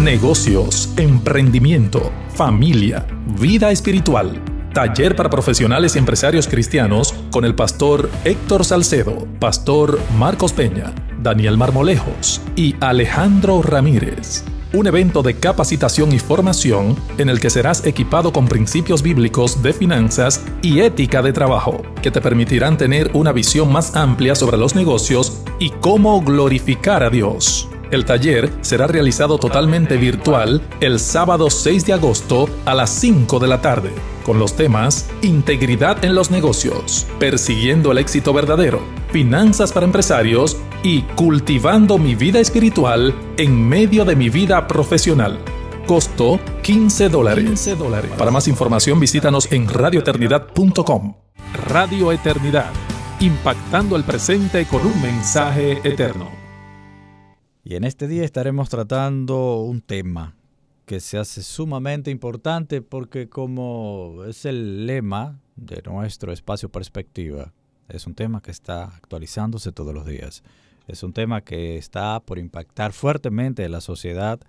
negocios, emprendimiento, familia, vida espiritual. Taller para profesionales y empresarios cristianos con el pastor Héctor Salcedo, pastor Marcos Peña, Daniel Marmolejos y Alejandro Ramírez. Un evento de capacitación y formación en el que serás equipado con principios bíblicos de finanzas y ética de trabajo, que te permitirán tener una visión más amplia sobre los negocios y cómo glorificar a Dios. El taller será realizado totalmente virtual el sábado 6 de agosto a las 5 de la tarde, con los temas Integridad en los negocios, Persiguiendo el éxito verdadero, Finanzas para empresarios y Cultivando mi vida espiritual en medio de mi vida profesional. Costo $15. Para más información visítanos en radioeternidad.com. Radio Eternidad, impactando el presente con un mensaje eterno. Y en este día estaremos tratando un tema que se hace sumamente importante porque, como es el lema de nuestro espacio Perspectiva, es un tema que está actualizándose todos los días. Es un tema que está por impactar fuertemente en la sociedad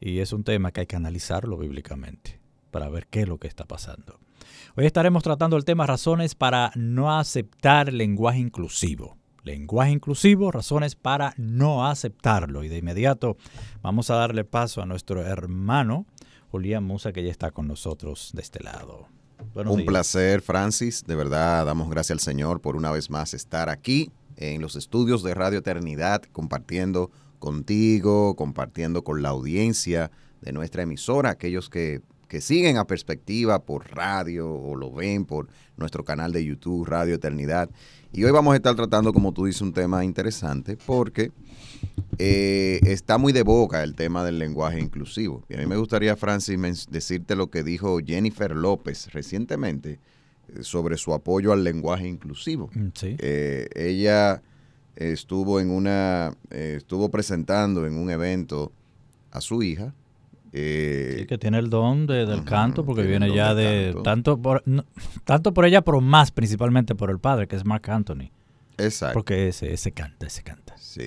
y es un tema que hay que analizarlo bíblicamente para ver qué es lo que está pasando. Hoy estaremos tratando el tema razones para no aceptar el lenguaje inclusivo. Lenguaje inclusivo, razones para no aceptarlo. Y de inmediato vamos a darle paso a nuestro hermano Julián Musa, que ya está con nosotros de este lado. Buenos días. Placer, Francis. De verdad, damos gracias al Señor por una vez más estar aquí en los estudios de Radio Eternidad, compartiendo contigo, compartiendo con la audiencia de nuestra emisora, aquellos que siguen a Perspectiva por radio o lo ven por nuestro canal de YouTube, Radio Eternidad. Y hoy vamos a estar tratando, como tú dices, un tema interesante porque está muy de boca el tema del lenguaje inclusivo. Y a mí me gustaría, Francis, decirte lo que dijo Jennifer López recientemente sobre su apoyo al lenguaje inclusivo. Sí. Ella estuvo presentando en un evento a su hija. Sí, que tiene el don del canto, porque viene ya de tanto por ella, pero más principalmente por el padre, que es Marc Anthony. Exacto. Porque ese canta. Sí,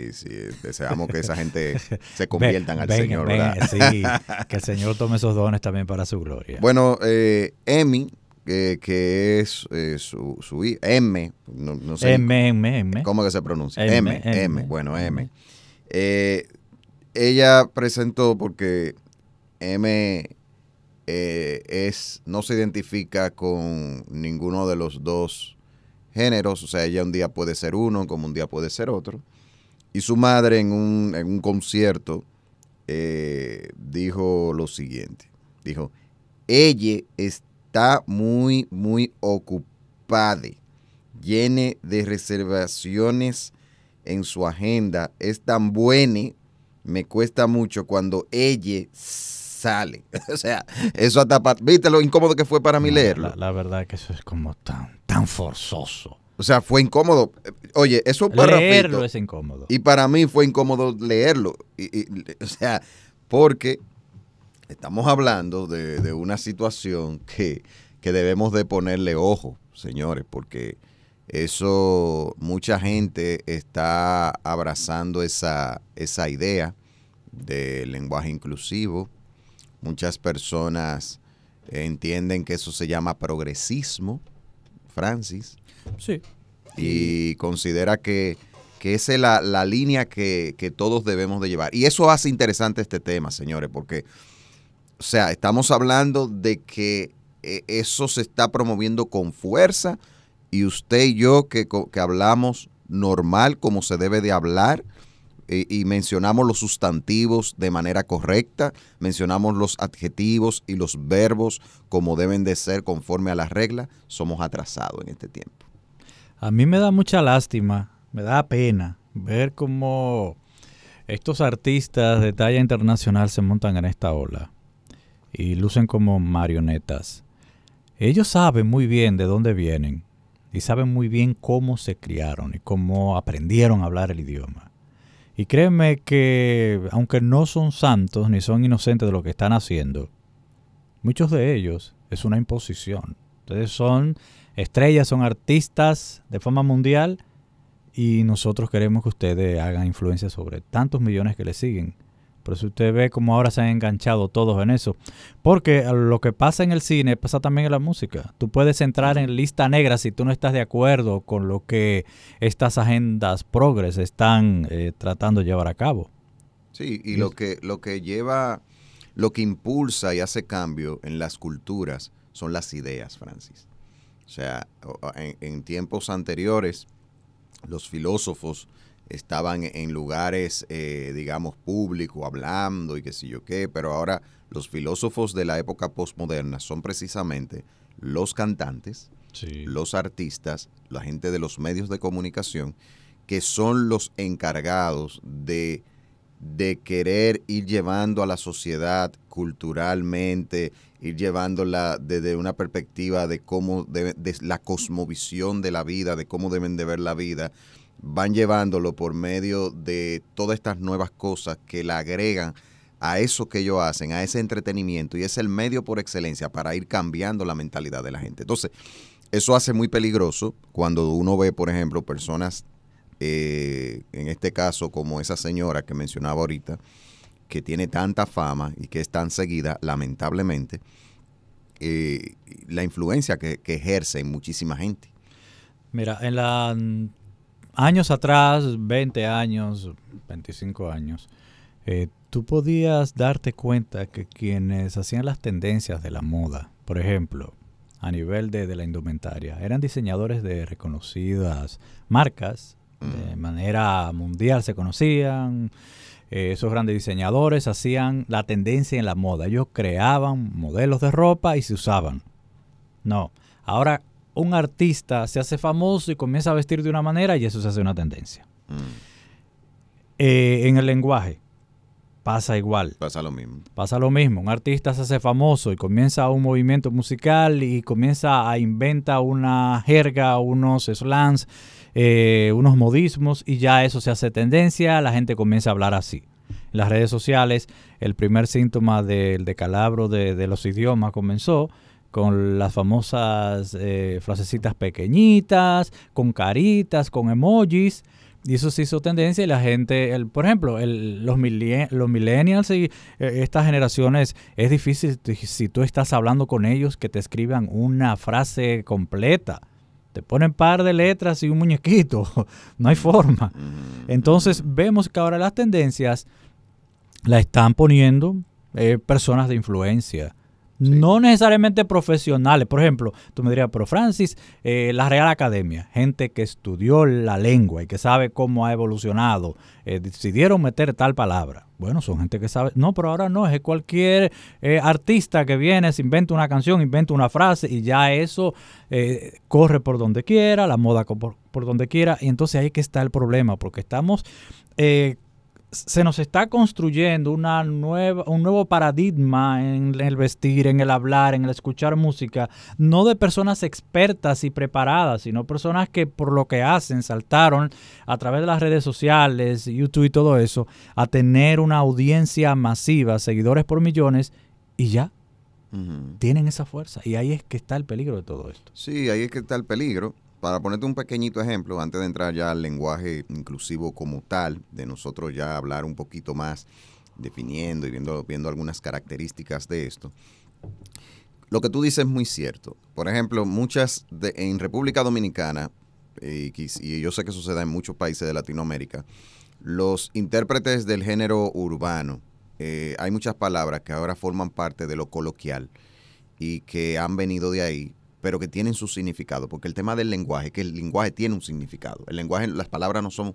deseamos que esa gente se conviertan al Señor, ¿verdad? Sí, que el Señor tome esos dones también para su gloria. Bueno, Emi, que es su hija, M, no sé cómo que se pronuncia. M. Bueno, M. Ella presentó porque M no se identifica con ninguno de los dos géneros, o sea, ella un día puede ser uno, como un día puede ser otro. Y su madre en un concierto dijo lo siguiente, dijo, ella está muy, muy ocupada, llena de reservaciones en su agenda, es tan buena, me cuesta mucho cuando ella sale. O sea, eso hasta, ¿viste lo incómodo que fue para mí leerlo? La verdad que eso es como tan forzoso. O sea, fue incómodo. Oye, eso para leerlo es incómodo. Y para mí fue incómodo leerlo. O sea, porque estamos hablando de una situación que debemos de ponerle ojo, señores, porque eso, mucha gente está abrazando esa idea del lenguaje inclusivo. Muchas personas entienden que eso se llama progresismo, Francis. Sí. Y considera que esa es la línea que todos debemos de llevar. Y eso hace interesante este tema, señores, porque, o sea, estamos hablando de que eso se está promoviendo con fuerza y usted y yo que hablamos normal, como se debe de hablar, y mencionamos los sustantivos de manera correcta, mencionamos los adjetivos y los verbos como deben de ser conforme a las reglas, somos atrasados en este tiempo. A mí me da mucha lástima, me da pena ver cómo estos artistas de talla internacional se montan en esta ola y lucen como marionetas. Ellos saben muy bien de dónde vienen y saben muy bien cómo se criaron y cómo aprendieron a hablar el idioma. Y créeme que, aunque no son santos ni son inocentes de lo que están haciendo, muchos de ellos es una imposición. Ustedes son estrellas, son artistas de fama mundial y nosotros queremos que ustedes hagan influencia sobre tantos millones que les siguen Por eso usted ve cómo ahora se han enganchado todos en eso. Porque lo que pasa en el cine pasa también en la música. Tú puedes entrar en lista negra si tú no estás de acuerdo con lo que estas agendas progres están tratando de llevar a cabo. Sí, y lo que impulsa y hace cambio en las culturas son las ideas, Francis. O sea, en tiempos anteriores, los filósofos estaban en lugares, digamos, públicos, hablando y qué sé yo qué, pero ahora los filósofos de la época postmoderna son precisamente los cantantes, sí, los artistas, la gente de los medios de comunicación, que son los encargados de querer ir llevando a la sociedad culturalmente, ir llevándola desde una perspectiva de cómo, de la cosmovisión de la vida, de cómo deben de ver la vida. Van llevándolo por medio de todas estas nuevas cosas que le agregan a eso que ellos hacen, a ese entretenimiento, y es el medio por excelencia para ir cambiando la mentalidad de la gente. Entonces, eso hace muy peligroso cuando uno ve, por ejemplo, personas, en este caso como esa señora que mencionaba ahorita, que tiene tanta fama y que es tan seguida, lamentablemente, la influencia que ejerce en muchísima gente. Mira, años atrás, 20 años, 25 años, tú podías darte cuenta que quienes hacían las tendencias de la moda, por ejemplo, a nivel de la indumentaria, eran diseñadores de reconocidas marcas, de manera mundial se conocían. Esos grandes diseñadores hacían la tendencia en la moda. Ellos creaban modelos de ropa y se usaban. No, ahora un artista se hace famoso y comienza a vestir de una manera y eso se hace una tendencia. En el lenguaje pasa igual. Pasa lo mismo. Pasa lo mismo. Un artista se hace famoso y comienza un movimiento musical y comienza a inventar una jerga, unos slangs, unos modismos, y ya eso se hace tendencia. La gente comienza a hablar así. En las redes sociales, el primer síntoma del decalabro de los idiomas comenzó con las famosas frasecitas pequeñitas, con caritas, con emojis, y eso se hizo tendencia y la gente, por ejemplo, los millennials y estas generaciones, es difícil si tú estás hablando con ellos que te escriban una frase completa. Te ponen par de letras y un muñequito, no hay forma. Entonces vemos que ahora las tendencias la están poniendo personas de influencia. Sí. No necesariamente profesionales. Por ejemplo, tú me dirías, pero Francis, la Real Academia, gente que estudió la lengua y que sabe cómo ha evolucionado, decidieron meter tal palabra. Bueno, son gente que sabe. No, pero ahora no, es cualquier artista que viene, se inventa una canción, inventa una frase y ya eso corre por donde quiera, la moda por donde quiera. Y entonces ahí que está el problema, porque estamos... se nos está construyendo un nuevo paradigma en el vestir, en el hablar, en el escuchar música, no de personas expertas y preparadas, sino personas que por lo que hacen saltaron a través de las redes sociales, YouTube y todo eso, a tener una audiencia masiva, seguidores por millones, y ya tienen esa fuerza. Y ahí es que está el peligro de todo esto. Sí, ahí es que está el peligro. Para ponerte un pequeñito ejemplo, antes de entrar ya al lenguaje inclusivo como tal, de nosotros ya hablar un poquito más, definiendo y viendo algunas características de esto, lo que tú dices es muy cierto. Por ejemplo, en República Dominicana, y yo sé que eso se da en muchos países de Latinoamérica, los intérpretes del género urbano, hay muchas palabras que ahora forman parte de lo coloquial y que han venido de ahí, pero que tienen su significado, porque el tema del lenguaje, que el lenguaje tiene un significado. El lenguaje, las palabras no son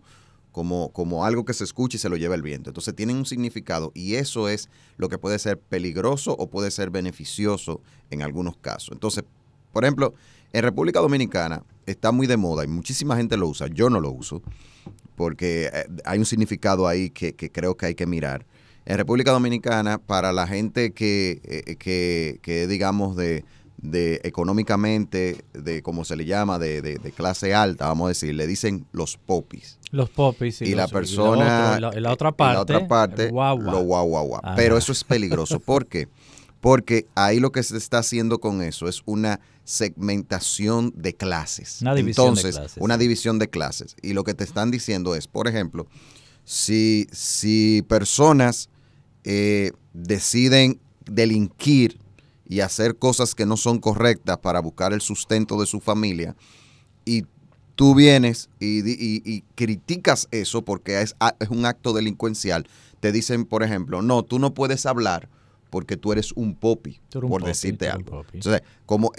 como algo que se escucha y se lo lleva el viento. Entonces tienen un significado y eso es lo que puede ser peligroso o puede ser beneficioso en algunos casos. Entonces, por ejemplo, en República Dominicana está muy de moda y muchísima gente lo usa. Yo no lo uso porque hay un significado ahí que creo que hay que mirar. En República Dominicana, para la gente que digamos, de económicamente, de como se le llama, de clase alta, vamos a decir, le dicen los popis. Los popis. Y la persona, la otra parte, lo guau. Pero eso es peligroso. ¿Por qué? Porque ahí lo que se está haciendo con eso es una segmentación de clases. Una división de clases. Una división de clases. Y lo que te están diciendo es, por ejemplo, si personas deciden delinquir y hacer cosas que no son correctas para buscar el sustento de su familia, y tú vienes y criticas eso porque es un acto delincuencial. Te dicen, por ejemplo, no, tú no puedes hablar porque tú eres un popi, por decirte algo. Entonces, como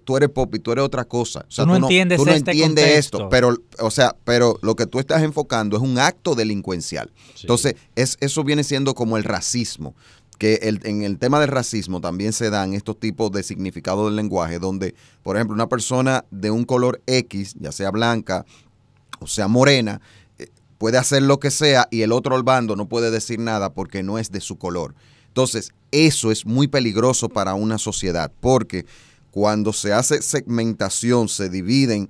tú eres popi, tú eres otra cosa. O sea, tú no entiendes esto, pero lo que tú estás enfocando es un acto delincuencial. Sí. Entonces, eso viene siendo como el racismo, que en el tema del racismo también se dan estos tipos de significados del lenguaje, donde, por ejemplo, una persona de un color X, ya sea blanca o sea morena, puede hacer lo que sea y el otro bando no puede decir nada porque no es de su color. Entonces, eso es muy peligroso para una sociedad, porque cuando se hace segmentación, se dividen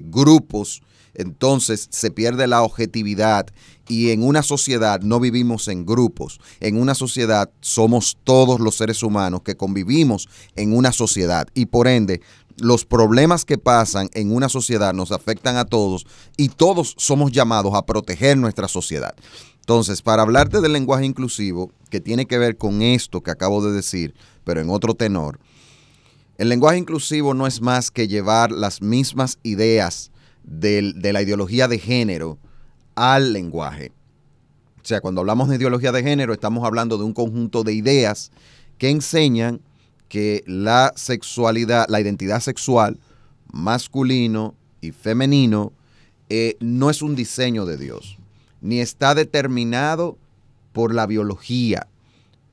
grupos, entonces se pierde la objetividad, y en una sociedad no vivimos en grupos. En una sociedad somos todos los seres humanos que convivimos en una sociedad, y por ende los problemas que pasan en una sociedad nos afectan a todos, y todos somos llamados a proteger nuestra sociedad. Entonces, para hablarte del lenguaje inclusivo, que tiene que ver con esto que acabo de decir, pero en otro tenor, el lenguaje inclusivo no es más que llevar las mismas ideas de la ideología de género al lenguaje. O sea, cuando hablamos de ideología de género, estamos hablando de un conjunto de ideas que enseñan que la sexualidad, la identidad sexual, masculino y femenino, no es un diseño de Dios, ni está determinado por la biología,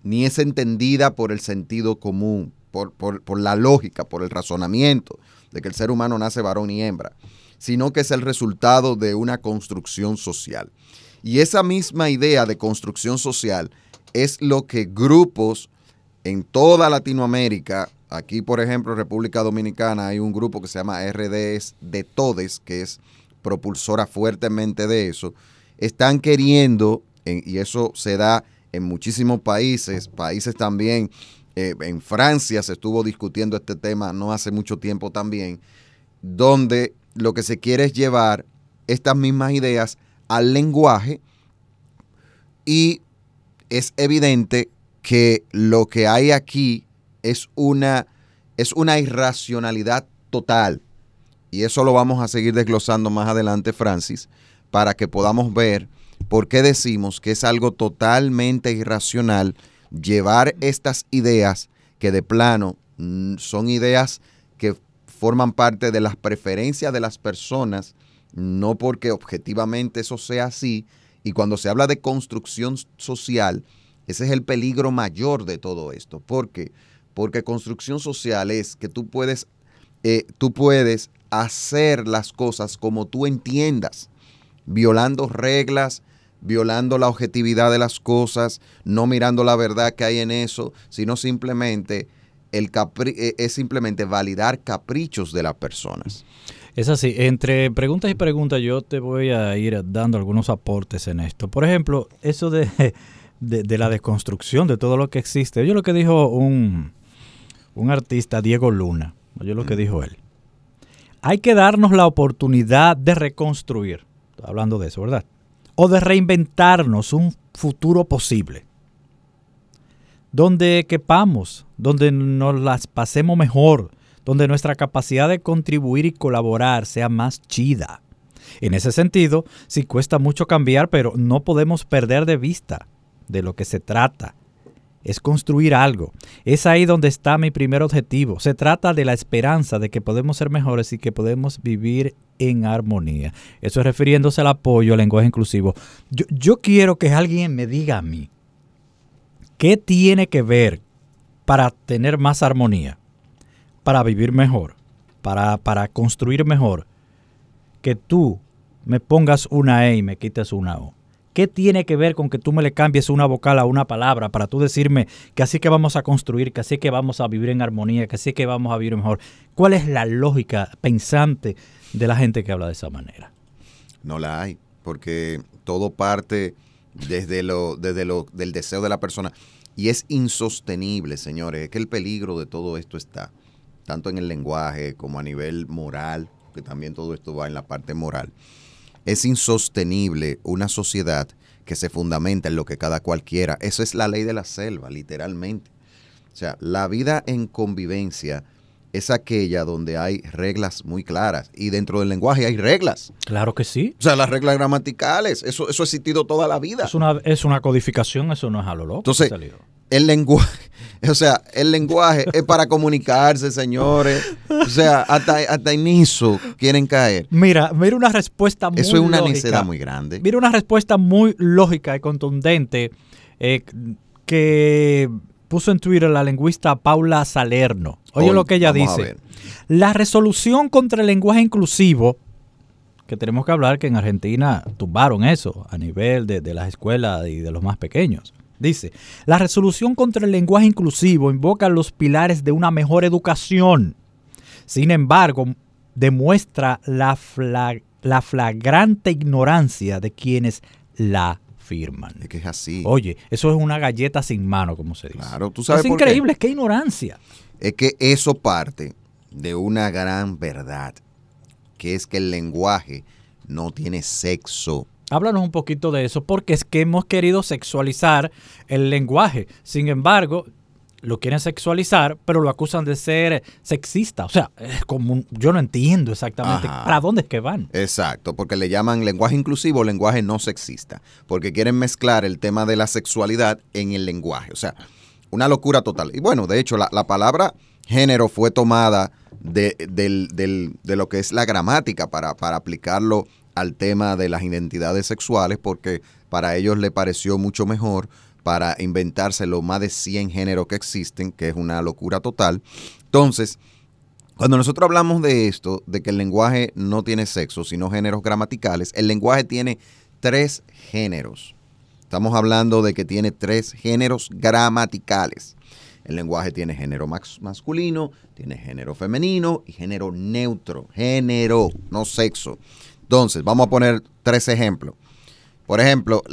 ni es entendida por el sentido común, por la lógica, por el razonamiento de que el ser humano nace varón y hembra, sino que es el resultado de una construcción social. Y esa misma idea de construcción social es lo que grupos en toda Latinoamérica, aquí por ejemplo en República Dominicana hay un grupo que se llama RDs de Todes, que es propulsora fuertemente de eso, están queriendo, y eso se da en muchísimos países también, en Francia se estuvo discutiendo este tema no hace mucho tiempo también, donde lo que se quiere es llevar estas mismas ideas al lenguaje, y es evidente que lo que hay aquí es una irracionalidad total, y eso lo vamos a seguir desglosando más adelante, Francis, para que podamos ver por qué decimos que es algo totalmente irracional llevar estas ideas que de plano son ideas que forman parte de las preferencias de las personas, no porque objetivamente eso sea así. Y cuando se habla de construcción social, ese es el peligro mayor de todo esto. ¿Por qué? Porque construcción social es que tú puedes hacer las cosas como tú entiendas, violando reglas, violando la objetividad de las cosas, no mirando la verdad que hay en eso, sino simplemente es simplemente validar caprichos de las personas. Es así, entre preguntas y preguntas yo te voy a ir dando algunos aportes en esto. Por ejemplo, eso de la desconstrucción de todo lo que existe. Oye lo que dijo un artista, Diego Luna, oye lo que dijo él. Hay que darnos la oportunidad de reconstruir, hablando de eso, ¿verdad? O de reinventarnos un futuro posible, donde quepamos, donde nos las pasemos mejor, donde nuestra capacidad de contribuir y colaborar sea más chida. En ese sentido, sí cuesta mucho cambiar, pero no podemos perder de vista de lo que se trata. Es construir algo. Es ahí donde está mi primer objetivo. Se trata de la esperanza de que podemos ser mejores y que podemos vivir en armonía. Eso es refiriéndose al apoyo al lenguaje inclusivo. Yo quiero que alguien me diga a mí, ¿qué tiene que ver para tener más armonía? Para vivir mejor, para construir mejor, que tú me pongas una E y me quites una O. ¿Qué tiene que ver con que tú me le cambies una vocal a una palabra para tú decirme que así que vamos a construir, que así que vamos a vivir en armonía, que así que vamos a vivir mejor? ¿Cuál es la lógica pensante de la gente que habla de esa manera? No la hay, porque todo parte del deseo de la persona, y es insostenible, señores. Es que el peligro de todo esto está tanto en el lenguaje como a nivel moral, que también todo esto va en la parte moral. Es insostenible una sociedad que se fundamenta en lo que cada cual quiera. Eso es la ley de la selva, literalmente. O sea, la vida en convivencia es aquella donde hay reglas muy claras y dentro del lenguaje hay reglas. Claro que sí. O sea, las reglas gramaticales, eso ha existido toda la vida. Es una codificación, eso no es a lo loco. Entonces, el lenguaje, el lenguaje es para comunicarse, señores. O sea, hasta en eso quieren caer. Mira una respuesta muy lógica. Eso es una necedad muy grande. Mira una respuesta muy lógica y contundente que puso en Twitter la lingüista Paula Salerno. Oye lo que ella dice. La resolución contra el lenguaje inclusivo, que tenemos que hablar que en Argentina tumbaron eso a nivel de las escuelas y de los más pequeños. Dice, la resolución contra el lenguaje inclusivo invoca los pilares de una mejor educación. Sin embargo, demuestra la flagrante ignorancia de quienes la firman. Es que es así. Oye, eso es una galleta sin mano, como se dice. Claro, tú sabes es por increíble, qué. qué ignorancia. Es que eso parte de una gran verdad, que es que el lenguaje no tiene sexo. Háblanos un poquito de eso, porque es que hemos querido sexualizar el lenguaje. Sin embargo, lo quieren sexualizar, pero lo acusan de ser sexista. O sea, es como yo no entiendo exactamente para dónde es que van. Exacto, porque le llaman lenguaje inclusivo o lenguaje no sexista, porque quieren mezclar el tema de la sexualidad en el lenguaje. O sea, una locura total. Y bueno, de hecho, la palabra género fue tomada de lo que es la gramática para aplicarlo al tema de las identidades sexuales, porque para ellos le pareció mucho mejor para inventarse los más de 100 géneros que existen, que es una locura total. Entonces, cuando nosotros hablamos de esto, de que el lenguaje no tiene sexo, sino géneros gramaticales, el lenguaje tiene 3 géneros. Estamos hablando de que tiene 3 géneros gramaticales. El lenguaje tiene género masculino, tiene género femenino y género neutro. Género, no sexo. Entonces, vamos a poner 3 ejemplos. Por ejemplo,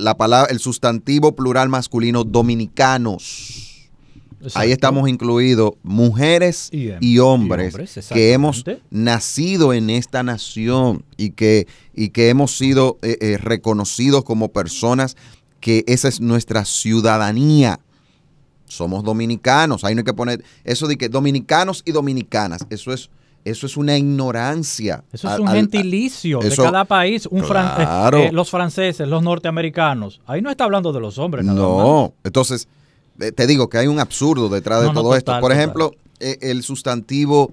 el sustantivo plural masculino dominicanos. Exacto. Ahí estamos incluidos mujeres y hombres que hemos nacido en esta nación y que hemos sido reconocidos como personas que esa es nuestra ciudadanía. Somos dominicanos. Ahí no hay que poner eso de que dominicanos y dominicanas. Eso es una ignorancia. Eso es un gentilicio de cada país. Claro. Los franceses, los norteamericanos. Ahí no está hablando de los hombres. No. Entonces, te digo que hay un absurdo detrás de todo esto. Por ejemplo, el sustantivo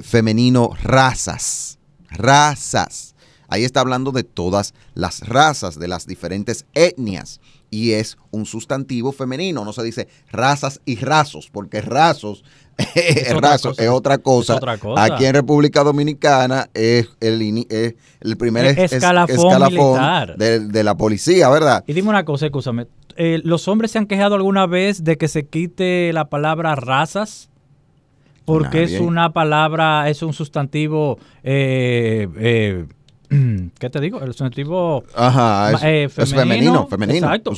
femenino razas. Razas. Ahí está hablando de todas las razas, de las diferentes etnias. Y es un sustantivo femenino. No se dice razas y rasos, porque rasos es otra cosa. Aquí en República Dominicana es el primer escalafón de la policía, ¿verdad? Y dime una cosa, escúchame. ¿Los hombres se han quejado alguna vez de que se quite la palabra razas? Porque es una palabra, es un sustantivo... ¿qué te digo? El sustantivo es femenino. Exacto.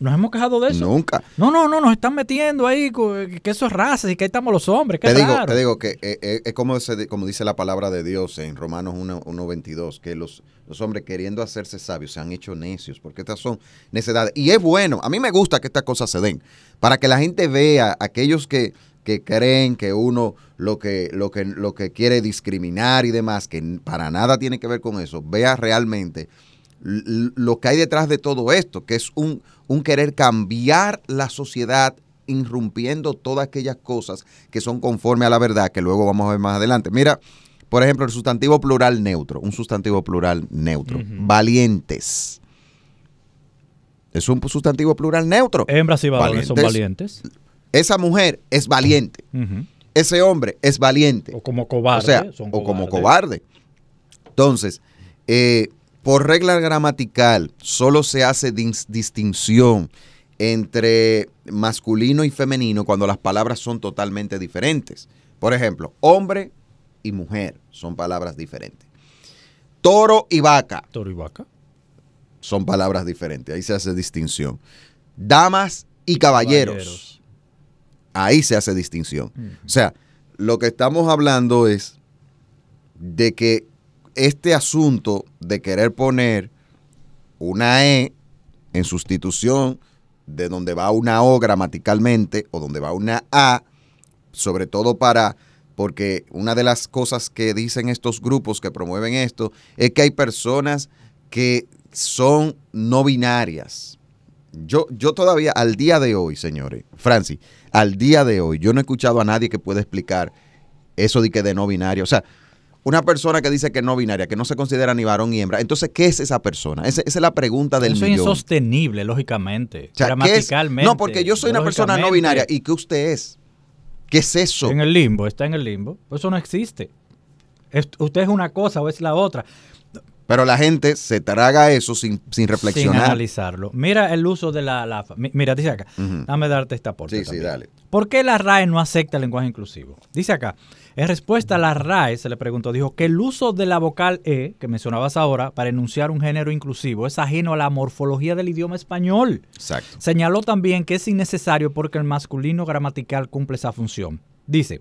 ¿Nos hemos quejado de eso? Nunca. No, nos están metiendo ahí que eso es razas y que ahí estamos los hombres. Te digo que es como dice la palabra de Dios en Romanos 1:22, que los hombres queriendo hacerse sabios se han hecho necios, porque estas son necedades. Y es bueno, a mí me gusta que estas cosas se den, para que la gente vea, aquellos que creen que uno lo que quiere discriminar y demás, que para nada tiene que ver con eso, vea realmente lo que hay detrás de todo esto, que es un querer cambiar la sociedad, irrumpiendo todas aquellas cosas que son conforme a la verdad, que luego vamos a ver más adelante. Mira, por ejemplo, el sustantivo plural neutro, un sustantivo plural neutro, valientes. Es un sustantivo plural neutro. Hembras y varones son valientes. Esa mujer es valiente. Ese hombre es valiente. O como cobarde. Como cobarde. Entonces, por regla gramatical, solo se hace distinción entre masculino y femenino cuando las palabras son totalmente diferentes. Por ejemplo, hombre y mujer son palabras diferentes. Toro y vaca. Toro y vaca. Son palabras diferentes. Ahí se hace distinción. Damas y caballeros. Ahí se hace distinción. O sea, lo que estamos hablando es de que este asunto de querer poner una E en sustitución de donde va una O gramaticalmente o donde va una A, sobre todo porque una de las cosas que dicen estos grupos que promueven esto es que hay personas que son no binarias. Yo todavía, al día de hoy, señores, Francis, al día de hoy, yo no he escuchado a nadie que pueda explicar eso de no binario. O sea, una persona que dice que no binaria, que no se considera ni varón ni hembra, entonces, ¿qué es esa persona? Esa es la pregunta del millón. Eso es insostenible, lógicamente, o sea, gramaticalmente. No, porque yo soy una persona no binaria. ¿Y qué usted es? ¿Qué es eso? En el limbo, está en el limbo. Eso no existe. Usted es una cosa o es la otra. Pero la gente se traga eso sin reflexionar. Sin analizarlo. Mira el uso de mira, dice acá. Dame darte esta aporte. Sí, también. Sí, dale. ¿Por qué la RAE no acepta el lenguaje inclusivo? Dice acá. En respuesta a la RAE se le preguntó, dijo que el uso de la vocal E, que mencionabas ahora, para enunciar un género inclusivo es ajeno a la morfología del idioma español. Exacto. Señaló también que es innecesario porque el masculino gramatical cumple esa función. Dice,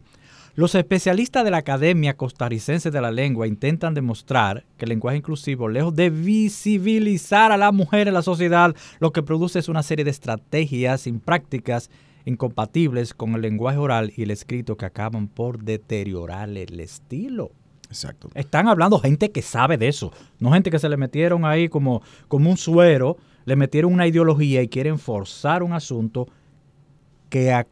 los especialistas de la Academia Costarricense de la Lengua intentan demostrar que el lenguaje inclusivo, lejos de visibilizar a la mujer en la sociedad, lo que produce es una serie de estrategias imprácticas incompatibles con el lenguaje oral y el escrito que acaban por deteriorar el estilo. Exacto. Están hablando gente que sabe de eso, no gente que se le metieron ahí como un suero, le metieron una ideología y quieren forzar un asunto que a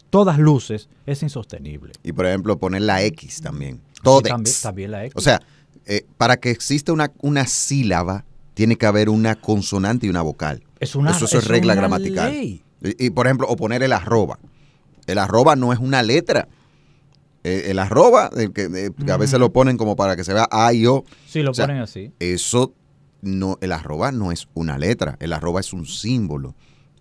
todas luces es insostenible. Y por ejemplo poner la X también. Todex. También la X. O sea, para que exista una sílaba, tiene que haber una consonante y una vocal. Eso es regla gramatical. Ley. Y por ejemplo, o poner el arroba. El arroba no es una letra. El arroba, que a veces lo ponen como para que se vea A y O. Sí, lo ponen así. Eso no, el arroba no es una letra. El arroba es un símbolo.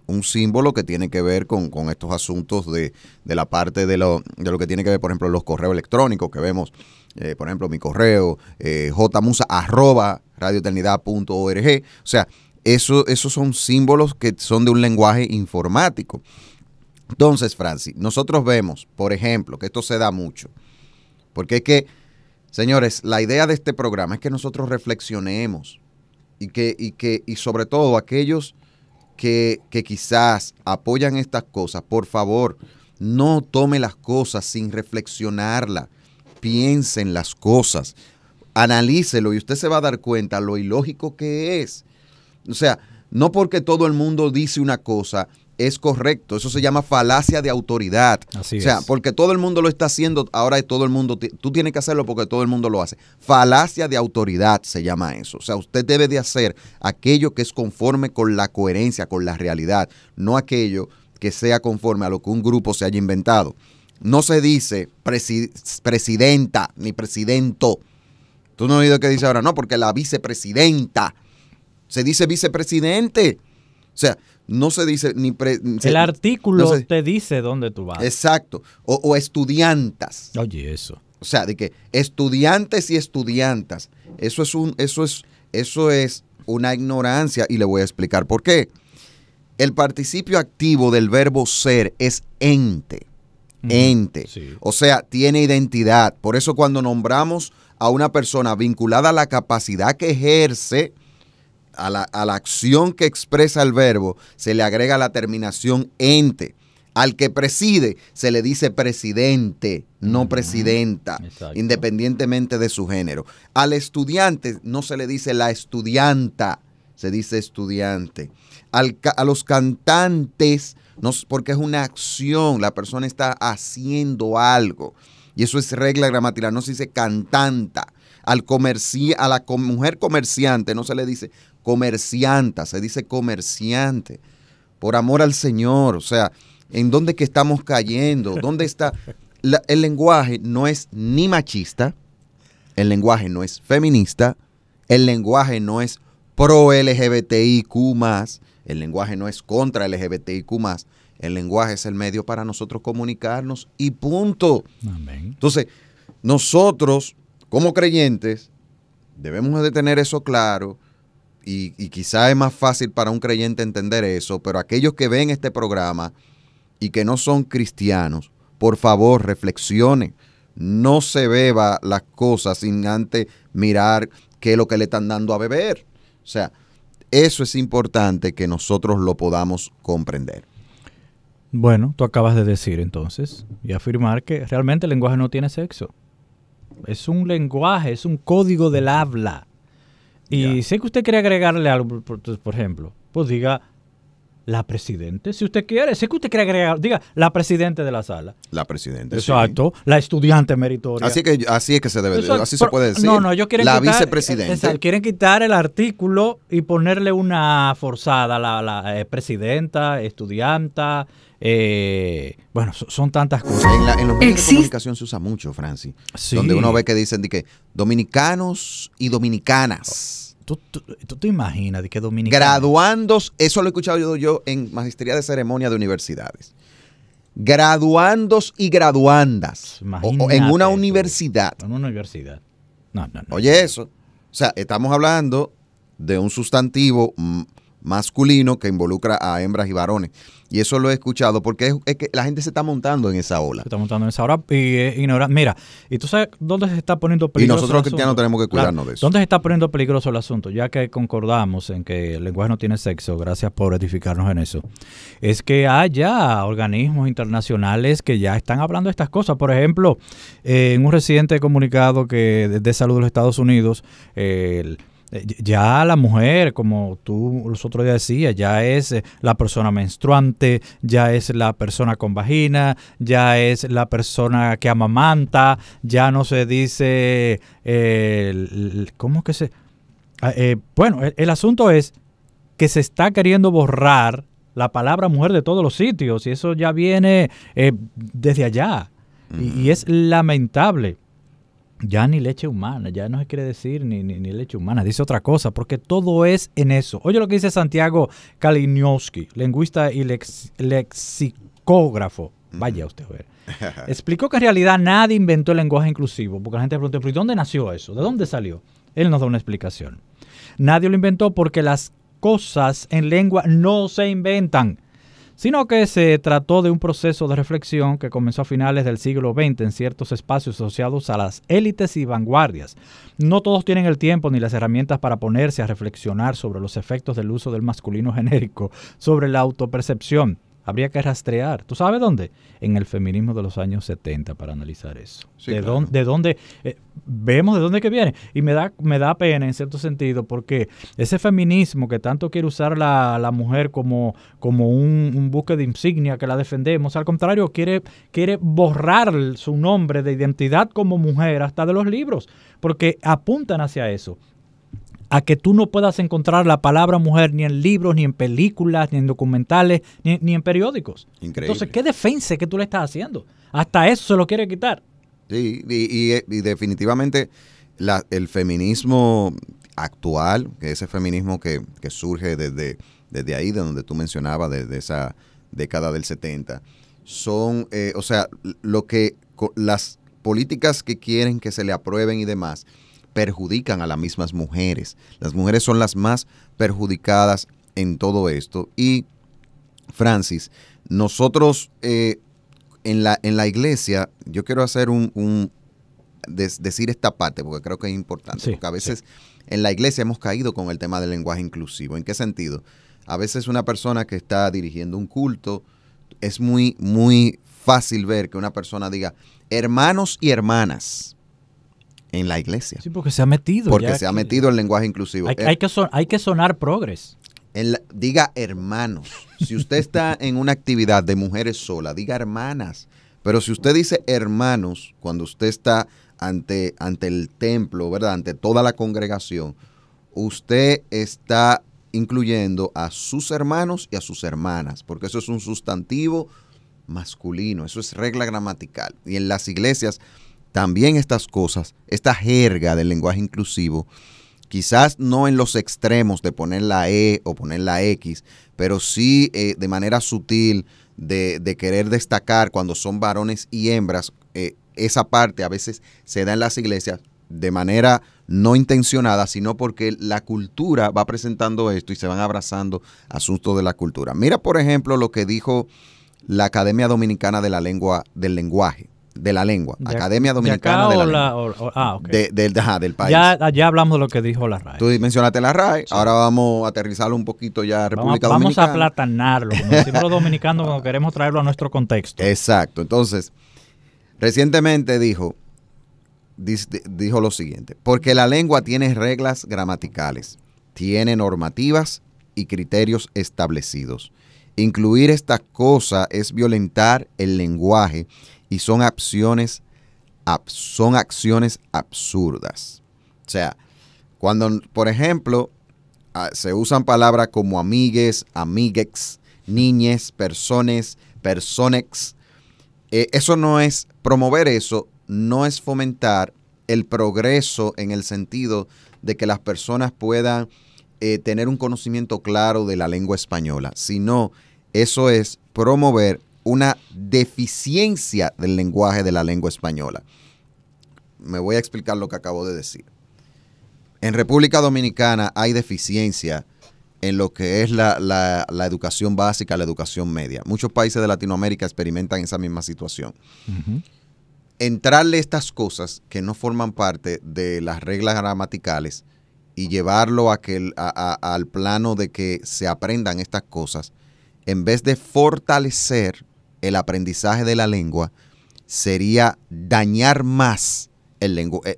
Un símbolo que tiene que ver con estos asuntos de la parte de lo que tiene que ver, por ejemplo, los correos electrónicos que vemos, por ejemplo, mi correo, jmusa@radioeternidad.org. O sea, esos son símbolos que son de un lenguaje informático. Entonces, Francis, nosotros vemos, por ejemplo, que esto se da mucho, porque es que, señores, la idea de este programa es que nosotros reflexionemos y sobre todo aquellos que quizás apoyan estas cosas, por favor, no tome las cosas sin reflexionarlas, piensen las cosas, analícelo y usted se va a dar cuenta lo ilógico que es. O sea, no porque todo el mundo dice una cosa es correcto, eso se llama falacia de autoridad. Así o sea, es. Porque todo el mundo lo está haciendo, ahora todo el mundo, tú tienes que hacerlo porque todo el mundo lo hace. Falacia de autoridad se llama eso. O sea, usted debe de hacer aquello que es conforme con la coherencia, con la realidad, no aquello que sea conforme a lo que un grupo se haya inventado. No se dice presidenta ni presidento. Tú no has oído que dice ahora, no, porque la vicepresidenta. Se dice vicepresidente. O sea, no se dice ni... El artículo no te dice dónde tú vas. Exacto. O estudiantas. Oye, eso. O sea, de que estudiantes y estudiantas. Eso es una ignorancia y le voy a explicar por qué. El participio activo del verbo ser es ente. Ente. Sí. O sea, tiene identidad. Por eso cuando nombramos a una persona vinculada a la capacidad que ejerce, a la acción que expresa el verbo, se le agrega la terminación ente. Al que preside se le dice presidente, no presidenta, exacto, independientemente de su género. Al estudiante no se le dice la estudianta, se dice estudiante. A los cantantes, no, porque es una acción, la persona está haciendo algo. Y eso es regla gramatical, no se dice cantanta. A la mujer comerciante no se le dice comercianta, se dice comerciante. Por amor al Señor, o sea, ¿en dónde es que estamos cayendo? ¿Dónde está? El lenguaje no es ni machista, el lenguaje no es feminista, el lenguaje no es pro LGBTIQ+, el lenguaje no es contra LGBTIQ+, el lenguaje es el medio para nosotros comunicarnos y punto. Amén. Entonces, nosotros, como creyentes, debemos de tener eso claro y quizá es más fácil para un creyente entender eso, pero aquellos que ven este programa y que no son cristianos, por favor, reflexionen. No se beba las cosas sin antes mirar qué es lo que le están dando a beber. O sea, eso es importante que nosotros lo podamos comprender. Bueno, tú acabas de decir entonces y afirmar que realmente el lenguaje no tiene sexo. Es un lenguaje, es un código del habla. Y sé que usted quiere agregarle algo, por ejemplo, pues diga la presidente, si usted quiere. Sé que usted quiere agregar, diga la presidente de la sala. La presidenta. Exacto, sí. La estudiante meritoria. Así es que se debe, así se puede decir. No, yo quiero la quitar, vicepresidente. Quieren quitar el artículo y ponerle una forzada, la presidenta, estudianta. Bueno, son tantas cosas. En los medios de comunicación se usa mucho, Francis. Sí. Donde uno ve que dicen de que dominicanos y dominicanas. ¿Tú te imaginas de que dominicanos? Graduandos, eso lo he escuchado yo en magistería de ceremonia de universidades. Graduandos y graduandas. O en una universidad. En una universidad. No. Oye, eso. O sea, estamos hablando de un sustantivo masculino que involucra a hembras y varones. Y eso lo he escuchado porque es que la gente se está montando en esa ola. Se está montando en esa ola y ignorar. Mira, ¿y tú sabes dónde se está poniendo peligroso? Y nosotros los cristianos tenemos que cuidarnos de eso. ¿Dónde se está poniendo peligroso el asunto? Ya que concordamos en que el lenguaje no tiene sexo, gracias por edificarnos en eso. Es que hay ya organismos internacionales que ya están hablando de estas cosas. Por ejemplo, en un reciente comunicado que de salud de los Estados Unidos, ya la mujer, como tú los otros días decías, ya es la persona menstruante, ya es la persona con vagina, ya es la persona que amamanta, ya no se dice, ¿cómo que se...? Bueno, el asunto es que se está queriendo borrar la palabra mujer de todos los sitios y eso ya viene desde allá y es lamentable. Ya ni leche humana, ya no se quiere decir ni leche humana, dice otra cosa, porque todo es en eso. Oye lo que dice Santiago Kalinowski, lingüista y lexicógrafo. Vaya usted a ver. Explicó que en realidad nadie inventó el lenguaje inclusivo, porque la gente pregunta, ¿pero dónde nació eso? ¿De dónde salió? Él nos da una explicación. Nadie lo inventó porque las cosas en lengua no se inventan, sino que se trató de un proceso de reflexión que comenzó a finales del siglo XX en ciertos espacios asociados a las élites y vanguardias. No todos tienen el tiempo ni las herramientas para ponerse a reflexionar sobre los efectos del uso del masculino genérico, sobre la autopercepción. Habría que rastrear. ¿Tú sabes dónde? En el feminismo de los años 70 para analizar eso. Sí, claro. De dónde vemos de dónde que viene. Y me da pena en cierto sentido porque ese feminismo que tanto quiere usar la mujer como un buque de insignia que la defendemos, al contrario, quiere borrar su nombre de identidad como mujer hasta de los libros, porque apuntan hacia eso. A que tú no puedas encontrar la palabra mujer ni en libros, ni en películas, ni en documentales, ni en periódicos. Increíble. Entonces, ¿qué defensa que tú le estás haciendo? Hasta eso se lo quiere quitar. Sí, y definitivamente el feminismo actual, que ese feminismo que surge desde ahí, de donde tú mencionabas, desde esa década del 70, son, las políticas que quieren que se le aprueben y demás, perjudican a las mismas mujeres. Las mujeres son las más perjudicadas en todo esto. Y, Francis, nosotros en la iglesia, yo quiero hacer decir esta parte, porque creo que es importante, sí, porque a veces en la iglesia hemos caído con el tema del lenguaje inclusivo. ¿En qué sentido? A veces una persona que está dirigiendo un culto, es muy, muy fácil ver que una persona diga hermanos y hermanas en la iglesia. Sí, porque se ha metido. Porque se ha metido el lenguaje inclusivo. Hay que sonar progres. Diga hermanos. Si usted está en una actividad de mujeres solas, diga hermanas. Pero si usted dice hermanos, cuando usted está ante el templo, ¿verdad? Ante toda la congregación, usted está incluyendo a sus hermanos y a sus hermanas, porque eso es un sustantivo masculino, eso es regla gramatical. Y en las iglesias también estas cosas, esta jerga del lenguaje inclusivo, quizás no en los extremos de poner la E o poner la X, pero sí de manera sutil de querer destacar cuando son varones y hembras. Esa parte a veces se da en las iglesias de manera no intencionada, sino porque la cultura va presentando esto y se van abrazando asuntos de la cultura. Mira, por ejemplo, lo que dijo la Academia Dominicana de del Lenguaje. de la lengua. De, Academia Dominicana de la Lengua. Okay. Del país. Ya hablamos de lo que dijo la RAE. Tú mencionaste la RAE, sí. Ahora vamos a aterrizarlo un poquito ya a República Dominicana. Vamos a aplatanarlo, como decimos los dominicanos cuando queremos traerlo a nuestro contexto. Exacto. Entonces, recientemente dijo lo siguiente: porque la lengua tiene reglas gramaticales, tiene normativas y criterios establecidos. Incluir esta cosa es violentar el lenguaje y son acciones absurdas. O sea, cuando, por ejemplo, se usan palabras como amigues, amiguex, niñes, persones, personex, eso no es promover eso, no es fomentar el progreso en el sentido de que las personas puedan tener un conocimiento claro de la lengua española, sino eso es promover una deficiencia del lenguaje de la lengua española. Me voy a explicar lo que acabo de decir. En República Dominicana hay deficiencia en lo que es la educación básica, la educación media. Muchos países de Latinoamérica experimentan esa misma situación. Uh-huh. Entrarle estas cosas que no forman parte de las reglas gramaticales y llevarlo al plano de que se aprendan estas cosas, en vez de fortalecer el aprendizaje de la lengua, sería dañar más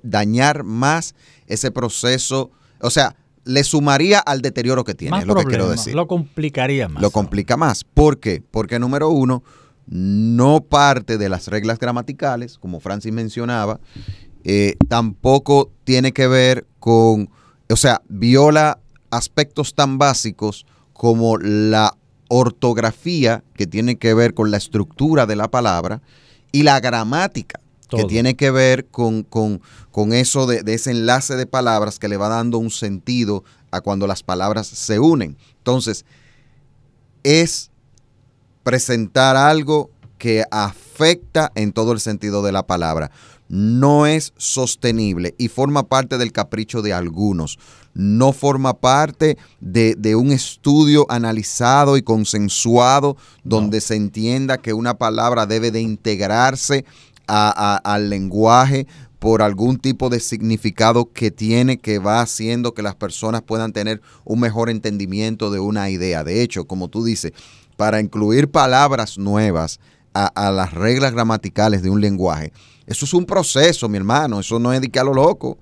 dañar más ese proceso, o sea, le sumaría al deterioro que tiene, más es lo problema, que quiero decir. Lo complicaría más. Lo complica más. ¿Por qué? Porque número uno, no parte de las reglas gramaticales, como Francis mencionaba, tampoco tiene que ver con, o sea, viola aspectos tan básicos como la ortografía, que tiene que ver con la estructura de la palabra, y la gramática, todo, que tiene que ver con eso de ese enlace de palabras que le va dando un sentido a cuando las palabras se unen. Entonces, es presentar algo que afecta en todo el sentido de la palabra. No es sostenible y forma parte del capricho de algunos. No forma parte de un estudio analizado y consensuado donde se entienda que una palabra debe de integrarse al lenguaje por algún tipo de significado que tiene, que va haciendo que las personas puedan tener un mejor entendimiento de una idea. De hecho, como tú dices, para incluir palabras nuevas a las reglas gramaticales de un lenguaje, eso es un proceso, mi hermano. Eso no es de que a lo loco,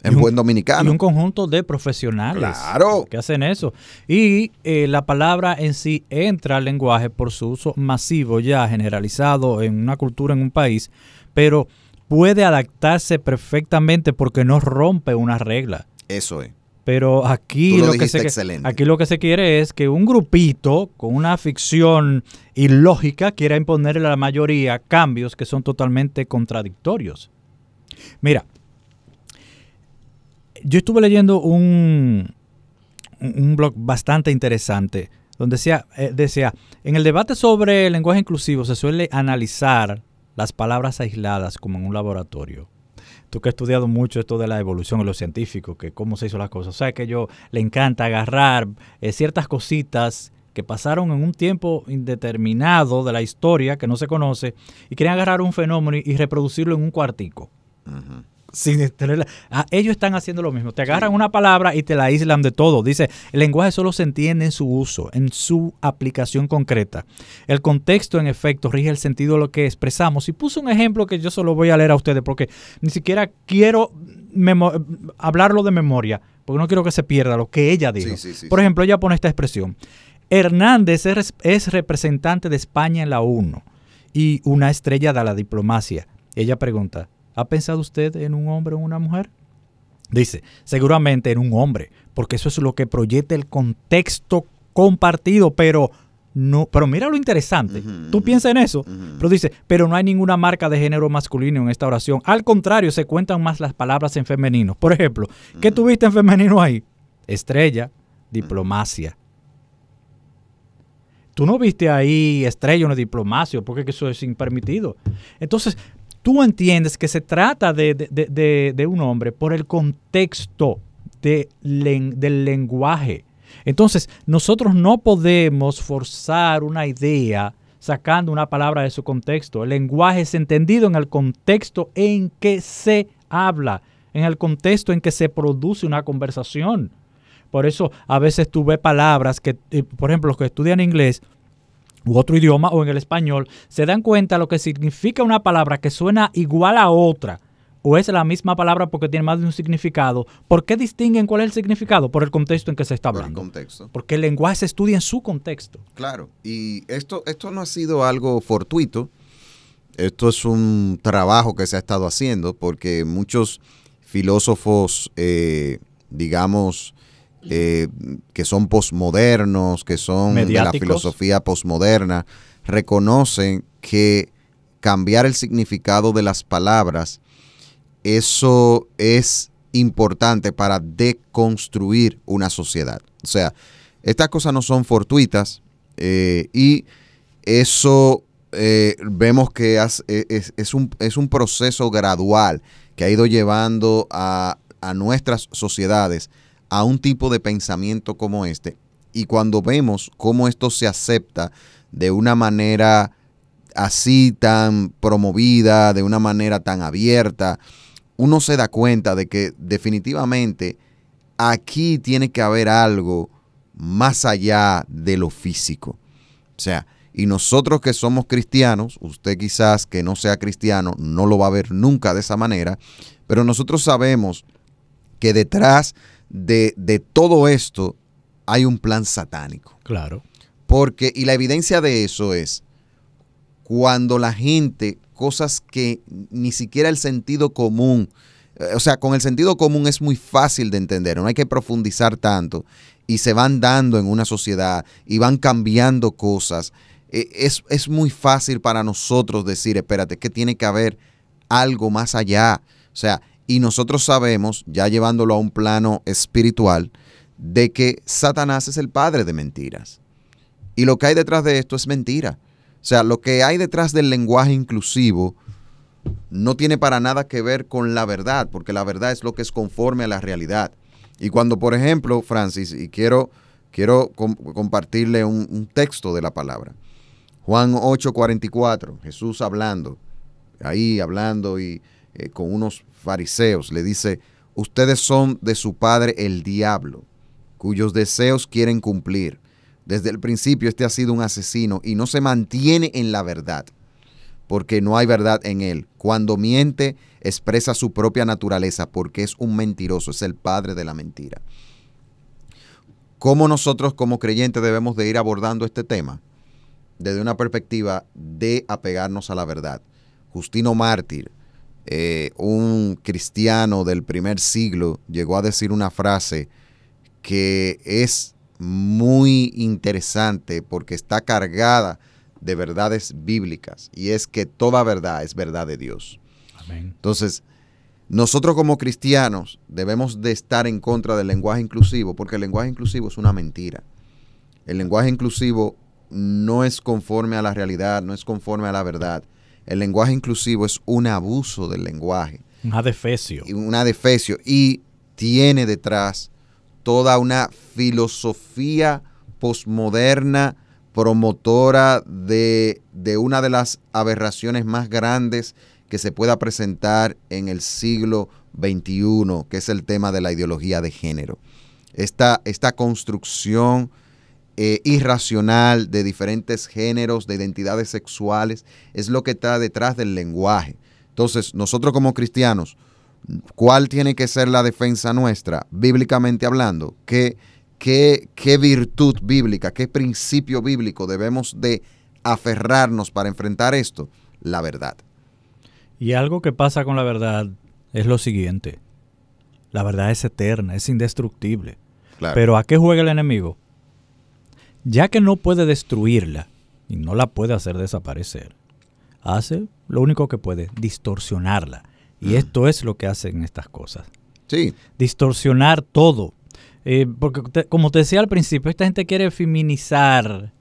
en buen dominicano. Y un conjunto de profesionales, claro, que hacen eso. Y la palabra en sí entra al lenguaje por su uso masivo, ya generalizado en una cultura, en un país, pero puede adaptarse perfectamente porque no rompe una regla. Eso es. Pero aquí lo que se quiere es que un grupito con una ficción ilógica quiera imponerle a la mayoría cambios que son totalmente contradictorios. Mira, yo estuve leyendo un blog bastante interesante donde decía, en el debate sobre el lenguaje inclusivo se suele analizar las palabras aisladas como en un laboratorio. Tú que has estudiado mucho esto de la evolución en los científicos, que cómo se hizo las cosas. O sea, que a ellos le encanta agarrar ciertas cositas que pasaron en un tiempo indeterminado de la historia, que no se conoce, y quieren agarrar un fenómeno y reproducirlo en un cuartico. Uh-huh. Ellos están haciendo lo mismo. Te agarran una palabra y te la aíslan de todo. Dice, el lenguaje solo se entiende en su uso, en su aplicación concreta. El contexto, en efecto, rige el sentido de lo que expresamos. Y puso un ejemplo que yo solo voy a leer a ustedes porque ni siquiera quiero hablarlo de memoria, porque no quiero que se pierda lo que ella dijo. Por ejemplo, ella pone esta expresión. Hernández es representante de España en la ONU y una estrella de la diplomacia. Ella pregunta, ¿ha pensado usted en un hombre o una mujer? Dice, seguramente en un hombre, porque eso es lo que proyecta el contexto compartido, pero mira lo interesante. Uh-huh, tú piensas en eso, pero dice, pero no hay ninguna marca de género masculino en esta oración. Al contrario, se cuentan más las palabras en femenino. Por ejemplo, ¿qué tuviste en femenino ahí? Estrella, diplomacia. Tú no viste ahí estrella o diplomacia, porque eso es impermitido. Entonces, tú entiendes que se trata de un hombre por el contexto del lenguaje. Entonces, nosotros no podemos forzar una idea sacando una palabra de su contexto. El lenguaje es entendido en el contexto en que se habla, en el contexto en que se produce una conversación. Por eso a veces tú ves palabras que, por ejemplo, los que estudian inglés u otro idioma o en el español, se dan cuenta de lo que significa una palabra que suena igual a otra, o es la misma palabra porque tiene más de un significado. ¿Por qué distinguen cuál es el significado? Por el contexto en que se está hablando. Por el contexto. Porque el lenguaje se estudia en su contexto. Claro, y esto no ha sido algo fortuito. Esto es un trabajo que se ha estado haciendo porque muchos filósofos, digamos, que son posmodernos, que son de la filosofía posmoderna, reconocen que cambiar el significado de las palabras, eso es importante para deconstruir una sociedad. O sea, estas cosas no son fortuitas y eso vemos que es un proceso gradual que ha ido llevando a nuestras sociedades a un tipo de pensamiento como este. Y cuando vemos cómo esto se acepta de una manera así tan promovida, de una manera tan abierta, uno se da cuenta de que definitivamente aquí tiene que haber algo más allá de lo físico. O sea, y nosotros que somos cristianos, usted quizás que no sea cristiano no lo va a ver nunca de esa manera, pero nosotros sabemos que detrás de todo esto hay un plan satánico. Claro. Porque, y la evidencia de eso es cuando la gente, cosas que ni siquiera el sentido común, o sea, con el sentido común es muy fácil de entender, no hay que profundizar tanto, y se van dando en una sociedad y van cambiando cosas. Es muy fácil para nosotros decir, espérate, que tiene que haber algo más allá. O sea, y nosotros sabemos, ya llevándolo a un plano espiritual, de que Satanás es el padre de mentiras. Y lo que hay detrás de esto es mentira. O sea, lo que hay detrás del lenguaje inclusivo no tiene para nada que ver con la verdad, porque la verdad es lo que es conforme a la realidad. Y cuando, por ejemplo, Francis, y quiero compartirle un texto de la palabra. Juan 8:44, Jesús hablando y con unos fariseos, le dice, ustedes son de su padre el diablo, cuyos deseos quieren cumplir. Desde el principio este ha sido un asesino y no se mantiene en la verdad, porque no hay verdad en él. Cuando miente, expresa su propia naturaleza, porque es un mentiroso, es el padre de la mentira. ¿Cómo nosotros como creyentes debemos de ir abordando este tema? Desde una perspectiva de apegarnos a la verdad. Justino Mártir, un cristiano del primer siglo, llegó a decir una frase que es muy interesante porque está cargada de verdades bíblicas, y es que toda verdad es verdad de Dios. Amén. Entonces, nosotros como cristianos debemos de estar en contra del lenguaje inclusivo, porque el lenguaje inclusivo es una mentira. El lenguaje inclusivo no es conforme a la realidad, no es conforme a la verdad. El lenguaje inclusivo es un abuso del lenguaje. Un adefesio. Y tiene detrás toda una filosofía posmoderna promotora de una de las aberraciones más grandes que se pueda presentar en el siglo XXI, que es el tema de la ideología de género. Esta construcción irracional de diferentes géneros, de identidades sexuales, es lo que está detrás del lenguaje. Entonces, nosotros como cristianos, ¿cuál tiene que ser la defensa nuestra, bíblicamente hablando? ¿Qué virtud bíblica, qué principio bíblico debemos de aferrarnos para enfrentar esto? La verdad. Y algo que pasa con la verdad es lo siguiente. La verdad es eterna, es indestructible. Claro. Pero ¿a qué juega el enemigo? Ya que no puede destruirla y no la puede hacer desaparecer, hace lo único que puede, distorsionarla. Y esto es lo que hacen estas cosas. Sí. Distorsionar todo. Porque como te decía al principio, esta gente quiere feminizar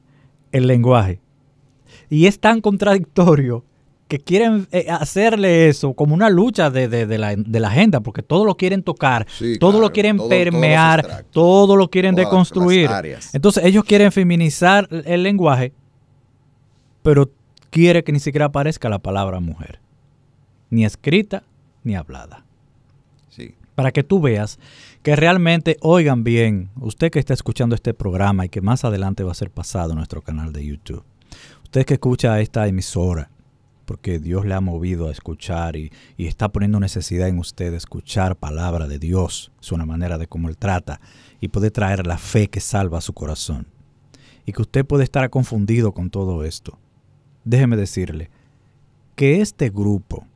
el lenguaje. Y es tan contradictorio que quieren hacerle eso como una lucha de la agenda, porque todo lo quieren tocar, sí, todo claro, lo quieren todo permear, todo lo quieren deconstruir. las áreas. Entonces ellos quieren feminizar el lenguaje, pero quiere que ni siquiera aparezca la palabra mujer, ni escrita ni hablada. Sí. Para que tú veas que realmente, oigan bien, usted que está escuchando este programa y que más adelante va a ser pasado en nuestro canal de YouTube, usted que escucha esta emisora, porque Dios le ha movido a escuchar y está poniendo necesidad en usted de escuchar palabra de Dios, es una manera de cómo Él trata y puede traer la fe que salva su corazón. Y que usted puede estar confundido con todo esto. Déjeme decirle que este grupo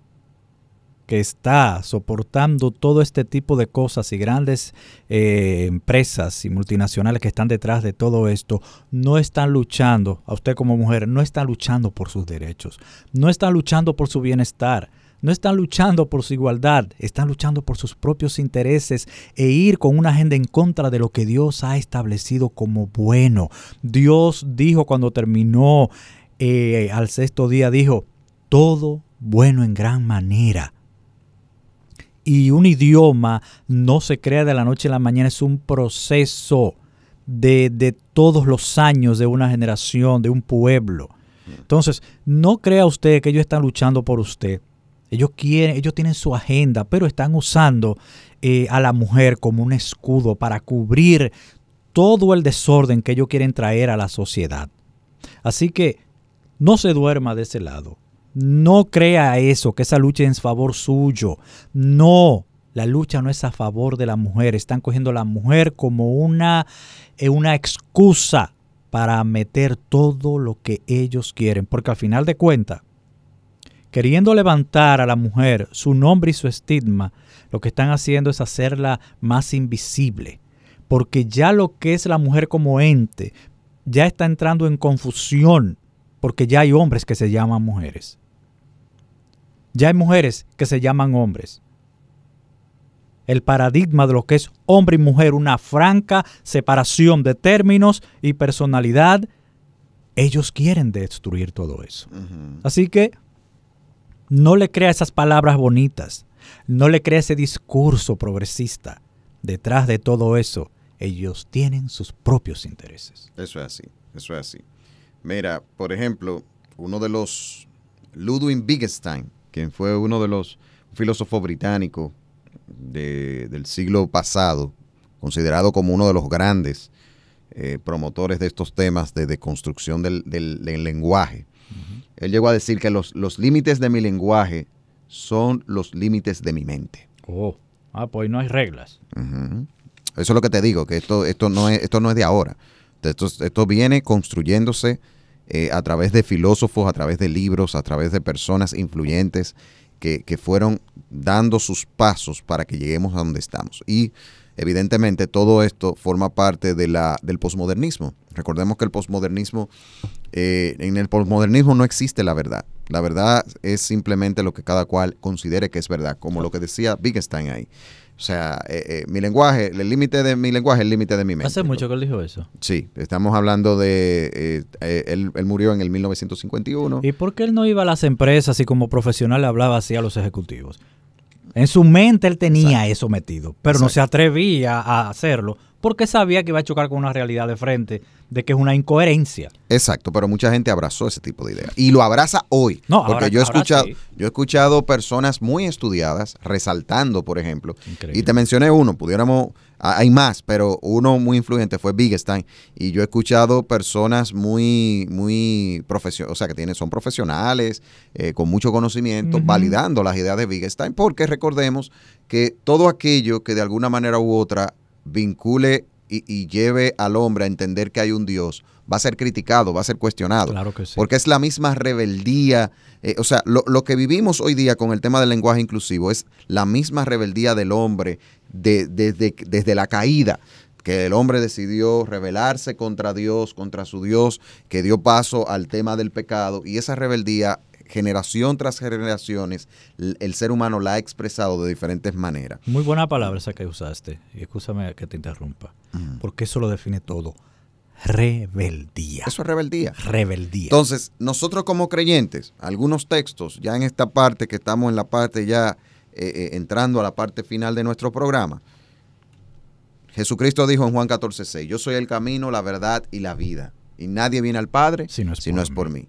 que está soportando todo este tipo de cosas y grandes empresas y multinacionales que están detrás de todo esto, no están luchando, a usted como mujer, no están luchando por sus derechos, no están luchando por su bienestar, no están luchando por su igualdad, están luchando por sus propios intereses e ir con una agenda en contra de lo que Dios ha establecido como bueno. Dios dijo cuando terminó al sexto día, dijo, todo bueno en gran manera. Y un idioma no se crea de la noche a la mañana, es un proceso de todos los años de una generación, de un pueblo. Entonces, no crea usted que ellos están luchando por usted. Ellos tienen su agenda, pero están usando a la mujer como un escudo para cubrir todo el desorden que ellos quieren traer a la sociedad. Así que no se duerma de ese lado. No crea eso, que esa lucha es en favor suyo. No, la lucha no es a favor de la mujer. Están cogiendo a la mujer como una excusa para meter todo lo que ellos quieren. Porque al final de cuentas, queriendo levantar a la mujer su nombre y su estigma, lo que están haciendo es hacerla más invisible. Porque ya lo que es la mujer como ente, ya está entrando en confusión. Porque ya hay hombres que se llaman mujeres. Ya hay mujeres que se llaman hombres. El paradigma de lo que es hombre y mujer, una franca separación de términos y personalidad, ellos quieren destruir todo eso. Así que no le crea esas palabras bonitas, no le crea ese discurso progresista. Detrás de todo eso, ellos tienen sus propios intereses. Eso es así, eso es así. Mira, por ejemplo, uno de los, Ludwig Wittgenstein, quien fue uno de los filósofos británicos del siglo pasado, considerado como uno de los grandes promotores de estos temas de deconstrucción del lenguaje. Él llegó a decir que los límites de mi lenguaje son los límites de mi mente. Pues no hay reglas. Eso es lo que te digo, que esto no es de ahora. Esto viene construyéndose a través de filósofos, a través de libros, a través de personas influyentes que fueron dando sus pasos para que lleguemos a donde estamos. Y evidentemente todo esto forma parte del posmodernismo. Recordemos que el posmodernismo, en el posmodernismo no existe la verdad. La verdad es simplemente lo que cada cual considere que es verdad, como lo que decía Wittgenstein ahí. O sea, mi lenguaje, el límite de mi lenguaje es el límite de mi mente. ¿Hace mucho que él dijo eso? Sí, estamos hablando de... él murió en el 1951. ¿Y por qué él no iba a las empresas y como profesional le hablaba así a los ejecutivos? En su mente él tenía eso metido, pero no se atrevía a hacerlo porque sabía que iba a chocar con una realidad de frente de que es una incoherencia. Exacto, pero mucha gente abrazó ese tipo de ideas y lo abraza hoy. No, porque yo he escuchado personas muy estudiadas resaltando, por ejemplo, y te mencioné uno, hay más, pero uno muy influyente fue Wittgenstein, y yo he escuchado personas muy profesionales, o sea, que son profesionales, con mucho conocimiento, validando las ideas de Wittgenstein, porque recordemos que todo aquello que de alguna manera u otra vincule y lleve al hombre a entender que hay un Dios, va a ser criticado, va a ser cuestionado. Claro que sí. Porque es la misma rebeldía. O sea, lo que vivimos hoy día con el tema del lenguaje inclusivo es la misma rebeldía del hombre desde la caída, que el hombre decidió rebelarse contra Dios, contra su Dios, que dio paso al tema del pecado, y esa rebeldía, generación tras generaciones, el ser humano la ha expresado de diferentes maneras. Muy buena palabra esa que usaste, y escúchame que te interrumpa, porque eso lo define todo. Rebeldía. Eso es rebeldía. Rebeldía. Entonces, nosotros como creyentes, algunos textos, ya en esta parte, que estamos en la parte ya entrando a la parte final de nuestro programa, Jesucristo dijo en Juan 14:6, yo soy el camino, la verdad y la vida, y nadie viene al Padre si no es por mí.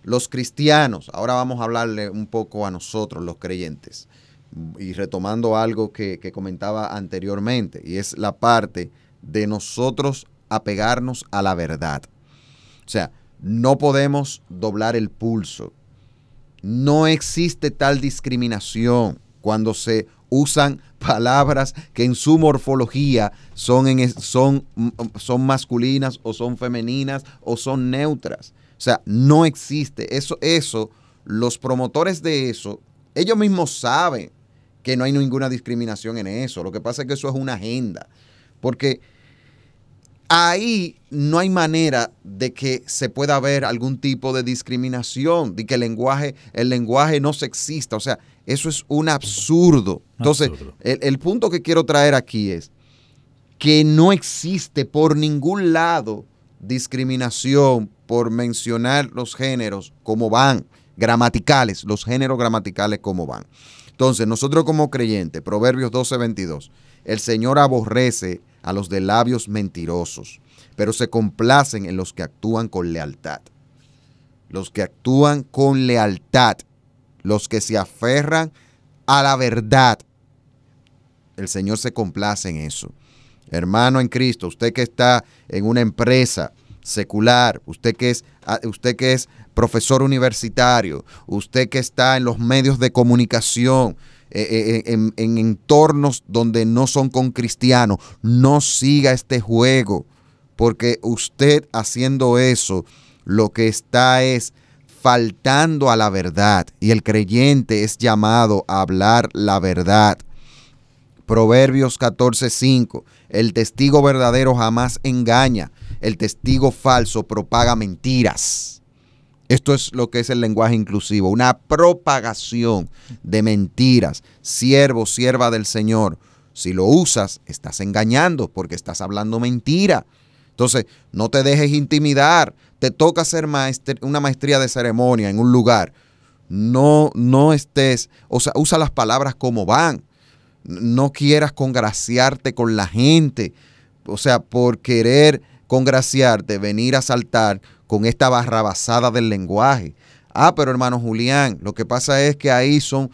los cristianos, ahora vamos a hablarle un poco a nosotros, los creyentes, y retomando algo que comentaba anteriormente, y es la parte de nosotros apegarnos a la verdad. O sea, no podemos doblar el pulso. No existe tal discriminación cuando se usan palabras que en su morfología son masculinas o son femeninas o son neutras. O sea, no existe. Eso, los promotores de eso, ellos mismos saben que no hay ninguna discriminación en eso. Lo que pasa es que eso es una agenda. Porque ahí no hay manera de que se pueda ver algún tipo de discriminación, de que el lenguaje no sexista. O sea, eso es un absurdo. Entonces, el punto que quiero traer aquí es que no existe por ningún lado discriminación por mencionar los géneros como van, gramaticales, los géneros gramaticales como van. Entonces, nosotros como creyentes, Proverbios 12:22, el Señor aborrece a los de labios mentirosos, pero se complacen en los que actúan con lealtad. Los que actúan con lealtad, los que se aferran a la verdad, el Señor se complace en eso. Hermano en Cristo, usted que está en una empresa secular, usted que es profesor universitario, usted que está en los medios de comunicación, en entornos donde no son con cristianos, no siga este juego, porque usted haciendo eso, lo que está es faltando a la verdad, y el creyente es llamado a hablar la verdad. Proverbios 14:5, el testigo verdadero jamás engaña, el testigo falso propaga mentiras. Esto es lo que es el lenguaje inclusivo, una propagación de mentiras. Siervo, sierva del Señor, si lo usas, estás engañando porque estás hablando mentira. Entonces, no te dejes intimidar. Te toca hacer una maestría de ceremonia en un lugar. No estés, o sea, usa las palabras como van. No quieras congraciarte con la gente. O sea, por querer congraciarte, venir a saltar con esta barrabasada del lenguaje. Pero hermano Julián, lo que pasa es que ahí son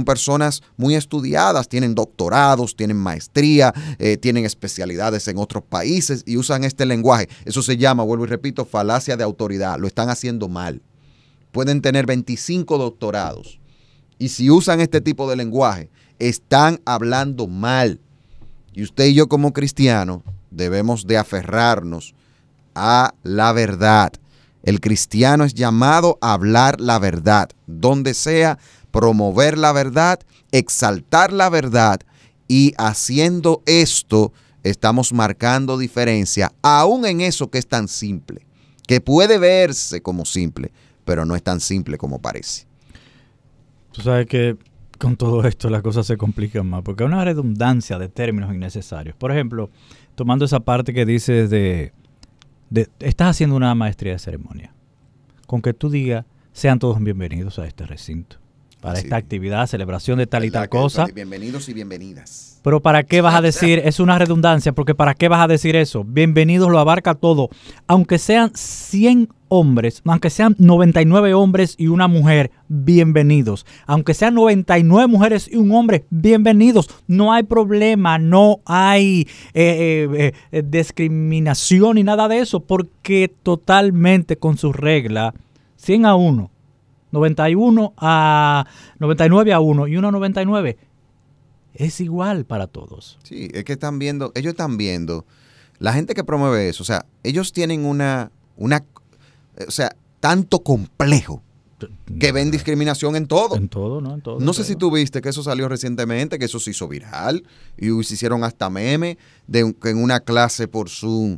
personas muy estudiadas, tienen doctorados, tienen maestría, tienen especialidades en otros países y usan este lenguaje. Eso se llama, vuelvo y repito, falacia de autoridad. Lo están haciendo mal. Pueden tener 25 doctorados y si usan este tipo de lenguaje, están hablando mal. Y usted y yo como cristianos debemos de aferrarnos a la verdad. El cristiano es llamado a hablar la verdad, donde sea, promover la verdad, exaltar la verdad, y haciendo esto estamos marcando diferencia, aún en eso que es tan simple, que puede verse como simple, pero no es tan simple como parece. Tú sabes que con todo esto las cosas se complican más, porque hay una redundancia de términos innecesarios. Por ejemplo, tomando esa parte que dices estás haciendo una maestría de ceremonia. Con que tú digas, sean todos bienvenidos a este recinto, para esta actividad, celebración de tal y tal cosa. Bienvenidos y bienvenidas. Pero ¿para qué vas a decir? Es una redundancia, porque ¿para qué vas a decir eso? Bienvenidos lo abarca todo. Aunque sean 100 hombres, aunque sean 99 hombres y una mujer, bienvenidos. Aunque sean 99 mujeres y un hombre, bienvenidos. No hay problema, no hay discriminación ni nada de eso, porque totalmente con su regla, 100 a 1, 91 a 99 a 1 y 1 a 99. Es igual para todos. Sí, es que ellos están viendo, la gente que promueve eso, o sea, ellos tienen o sea, tanto complejo que ven discriminación en todo. En todo, ¿no? En todo. No sé si tú viste que eso salió recientemente, que eso se hizo viral y se hicieron hasta memes de que en una clase por Zoom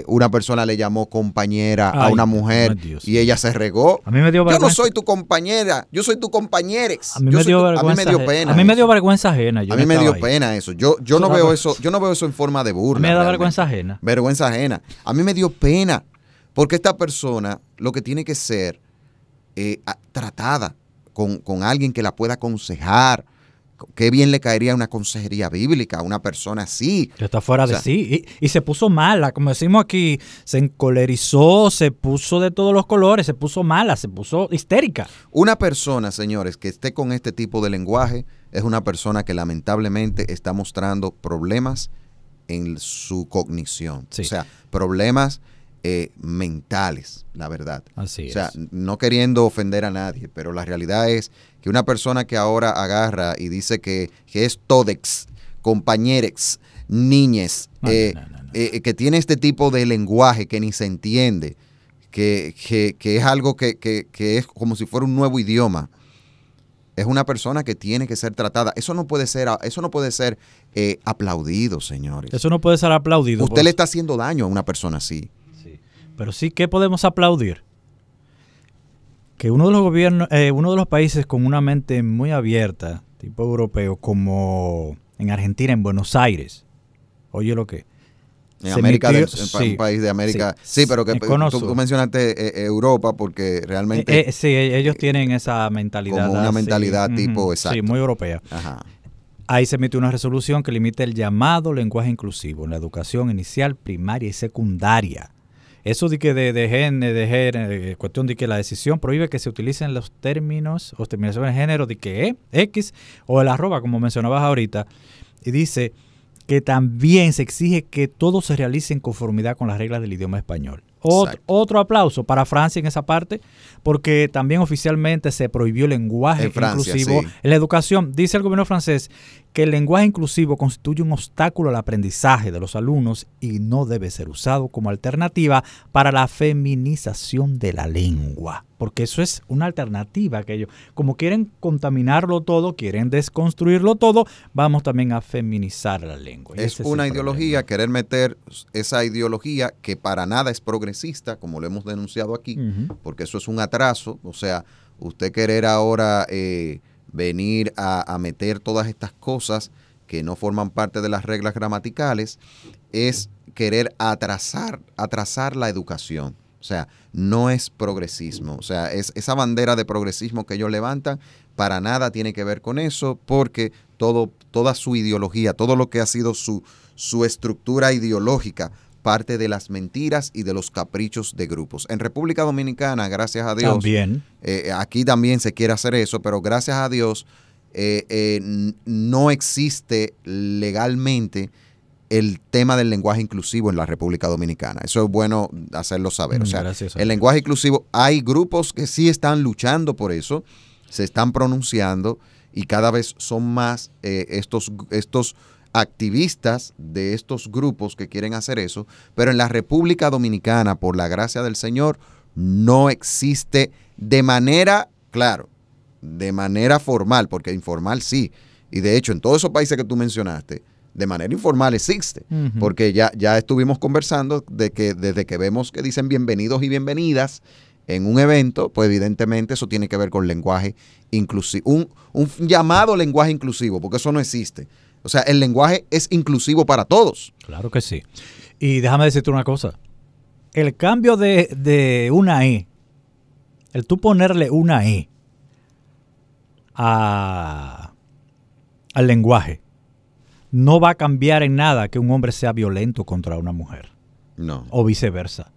una persona le llamó compañera a una mujer y ella se regó. A mí me dio vergüenza. Yo no soy tu compañera, yo soy tu compañerex. A mí me dio pena. A mí me dio vergüenza ajena. A mí me dio pena eso. Yo no veo eso en forma de burla. A mí me da vergüenza ajena. Vergüenza ajena. A mí me dio pena porque esta persona lo que tiene que ser tratada con alguien que la pueda aconsejar, qué bien le caería una consejería bíblica a una persona así. Que está fuera de sí. Y se puso mala, como decimos aquí, se encolerizó, se puso de todos los colores, se puso mala, se puso histérica. Una persona, señores, que esté con este tipo de lenguaje es una persona que lamentablemente está mostrando problemas en su cognición. Sí. O sea, problemas mentales, la verdad. Así es. O sea, no queriendo ofender a nadie, pero la realidad es que una persona que ahora agarra y dice que es todex, compañerex, niñes, que tiene este tipo de lenguaje que ni se entiende, que es algo que es como si fuera un nuevo idioma, es una persona que tiene que ser tratada. Eso no puede ser aplaudido, señores. Eso no puede ser aplaudido. Usted le está haciendo daño a una persona así. Pero sí que podemos aplaudir que uno de los gobiernos, uno de los países con una mente muy abierta, tipo europeo, como en Argentina, en Buenos Aires, oye lo que. En América, un país de América. Sí, pero que tú mencionaste Europa porque realmente. Sí, ellos tienen esa mentalidad. Como una mentalidad tipo, exacto. Sí, muy europea. Ajá. Ahí se emitió una resolución que limita el llamado lenguaje inclusivo en la educación inicial, primaria y secundaria. Eso de que de cuestión de que la decisión prohíbe que se utilicen los términos o terminaciones de género de que X o el arroba, como mencionabas ahorita, y dice que también se exige que todo se realice en conformidad con las reglas del idioma español. Otro aplauso para Francia en esa parte, porque también oficialmente se prohibió el lenguaje inclusivo en la educación. Dice el gobierno francés que el lenguaje inclusivo constituye un obstáculo al aprendizaje de los alumnos y no debe ser usado como alternativa para la feminización de la lengua. Porque eso es una alternativa que ellos, como quieren contaminarlo todo, quieren desconstruirlo todo, vamos también a feminizar la lengua. Es una ideología, querer meter esa ideología que para nada es progresista, como lo hemos denunciado aquí, porque eso es un atraso. O sea, usted querer ahora venir a meter todas estas cosas que no forman parte de las reglas gramaticales, es querer atrasar la educación. O sea, no es progresismo. O sea, esa bandera de progresismo que ellos levantan para nada tiene que ver con eso, porque toda su ideología, todo lo que ha sido su estructura ideológica, parte de las mentiras y de los caprichos de grupos. En República Dominicana, gracias a Dios, también. Aquí también se quiere hacer eso, pero gracias a Dios no existe legalmente el tema del lenguaje inclusivo en la República Dominicana. Eso es bueno hacerlo saber. O sea, el lenguaje inclusivo, hay grupos que sí están luchando por eso, se están pronunciando y cada vez son más estos activistas de estos grupos que quieren hacer eso, pero en la República Dominicana, por la gracia del Señor, no existe de manera, claro, de manera formal, porque informal sí. Y de hecho, en todos esos países que tú mencionaste, de manera informal existe, porque ya estuvimos conversando de que desde que vemos que dicen bienvenidos y bienvenidas en un evento, pues evidentemente eso tiene que ver con lenguaje inclusivo, un llamado lenguaje inclusivo, porque eso no existe. O sea, el lenguaje es inclusivo para todos. Claro que sí. Y déjame decirte una cosa. El cambio de una E, el tú ponerle una E al lenguaje, no va a cambiar en nada que un hombre sea violento contra una mujer. No. O viceversa.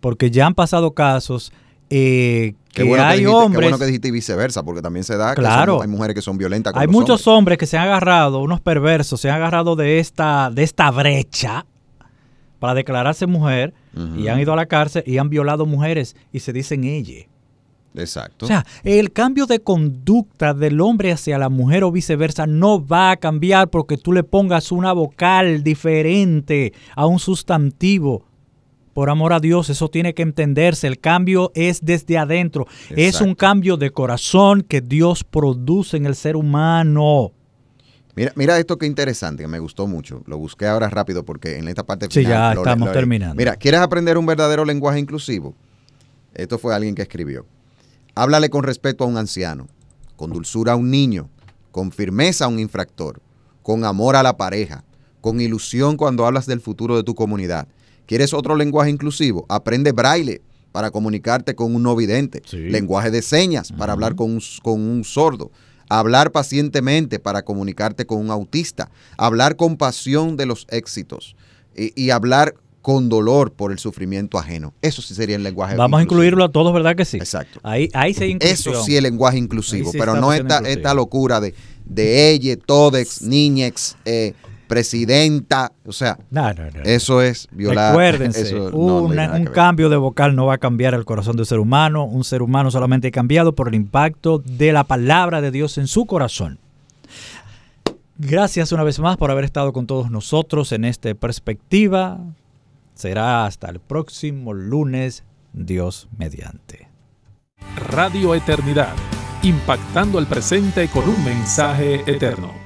Porque ya han pasado casos Qué bueno que dijiste y viceversa, porque también se da claro, que hay mujeres que son violentas con hay muchos hombres que se han agarrado, unos perversos, se han agarrado de esta brecha para declararse mujer y han ido a la cárcel y han violado mujeres y se dicen ella. Exacto. O sea, el cambio de conducta del hombre hacia la mujer o viceversa no va a cambiar porque tú le pongas una vocal diferente a un sustantivo. Por amor a Dios, eso tiene que entenderse. El cambio es desde adentro. Exacto. Es un cambio de corazón que Dios produce en el ser humano. Mira esto que interesante, que me gustó mucho. Lo busqué ahora rápido porque en esta parte final... Sí, ya estamos terminando. Mira, ¿quieres aprender un verdadero lenguaje inclusivo? Esto fue alguien que escribió. Háblale con respeto a un anciano, con dulzura a un niño, con firmeza a un infractor, con amor a la pareja, con ilusión cuando hablas del futuro de tu comunidad. ¿Quieres otro lenguaje inclusivo? Aprende braille para comunicarte con un no vidente. Sí. Lenguaje de señas para hablar con un sordo. hablar pacientemente para comunicarte con un autista, hablar con pasión de los éxitos y hablar con dolor por el sufrimiento ajeno. Eso sí sería el lenguaje inclusivo. Vamos a incluirlo a todos, ¿verdad que sí? Exacto. Ahí sí hay inclusión. Eso sí es el lenguaje inclusivo, Sí pero está no inclusivo. esta locura de ella, todex, niñex, presidenta, o sea, No. eso es violar. Recuérdense, Eso no tiene nada que un ver. cambio de vocal no va a cambiar el corazón del ser humano. Un ser humano solamente cambiado por el impacto de la palabra de Dios en su corazón. Gracias una vez más por haber estado con todos nosotros en esta perspectiva. Será hasta el próximo lunes, Dios mediante. Radio Eternidad, impactando el presente con un mensaje eterno.